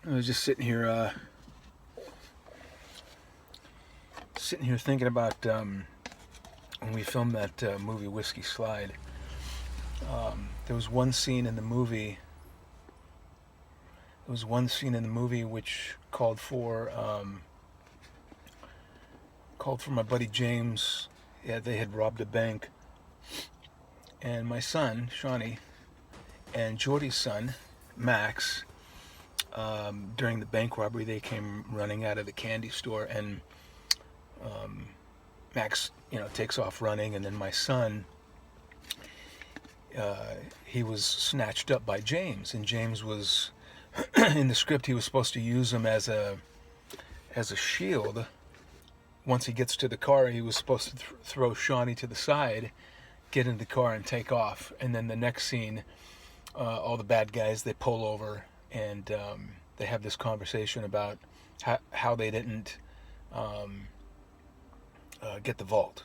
I was just sitting here thinking about when we filmed that movie Whiskey Slide. There was one scene in the movie. There was one scene in the movie which called for my buddy James. Yeah, they had robbed a bank, and my son Shawnee and Geordie's son Max. During the bank robbery, they came running out of the candy store, and Max, takes off running, and then my son, he was snatched up by James, and James was, in the script, he was supposed to use him as a shield. Once he gets to the car, he was supposed to throw Shawnee to the side, get in the car, and take off. And then the next scene, all the bad guys, they pull over, and they have this conversation about how they didn't get the vault.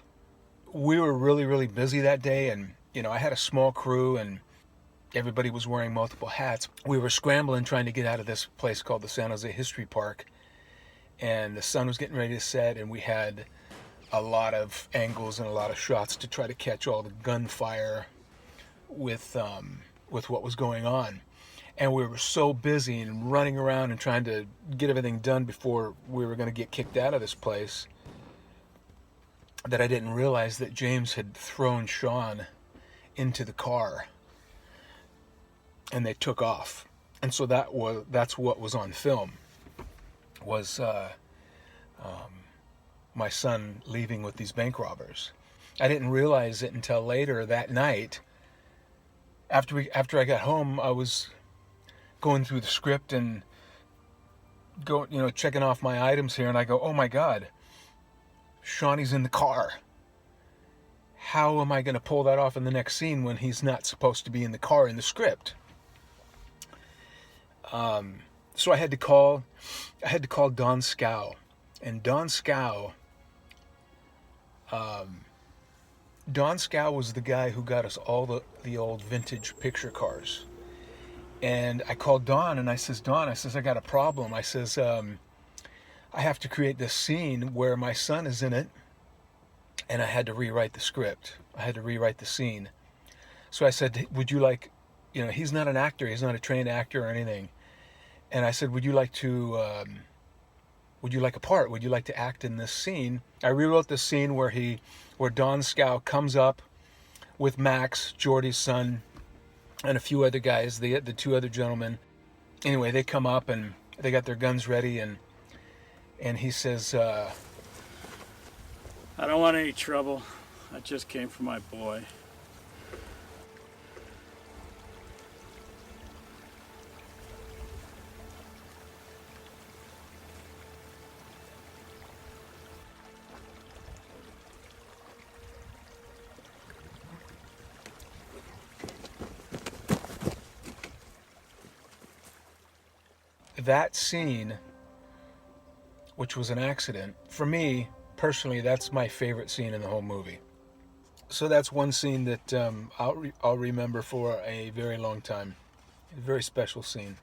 We were really, really busy that day, and I had a small crew, and everybody was wearing multiple hats. We were scrambling trying to get out of this place called the San Jose History Park, and the sun was getting ready to set, and we had a lot of angles and a lot of shots to try to catch all the gunfire with what was going on. And we were so busy and running around and trying to get everything done before we were going to get kicked out of this place that I didn't realize that James had thrown Shawn into the car, and they took off. And so that's what was on film, was my son leaving with these bank robbers. I didn't realize it until later that night. After I got home, I was going through the script and checking off my items here, and I go, oh my God, Shawnee's in the car. How am I going to pull that off in the next scene when he's not supposed to be in the car in the script? So I had to call Don Scow, and Don Scow was the guy who got us all the old vintage picture cars. And I called Don, and I says, Don, I got a problem. I says, I have to create this scene where my son is in it, and I had to rewrite the script. I had to rewrite the scene. So I said, would you like, he's not an actor, he's not a trained actor or anything. And I said, would you like a part? Would you like to act in this scene? I rewrote the scene where Don Scow comes up with Max, Geordie's son, and a few other guys, the two other gentlemen. Anyway, they come up and they got their guns ready, and he says, I don't want any trouble. I just came for my boy. that scene, which was an accident, for me, personally, that's my favorite scene in the whole movie. So that's one scene that I'll remember for a very long time. A very special scene.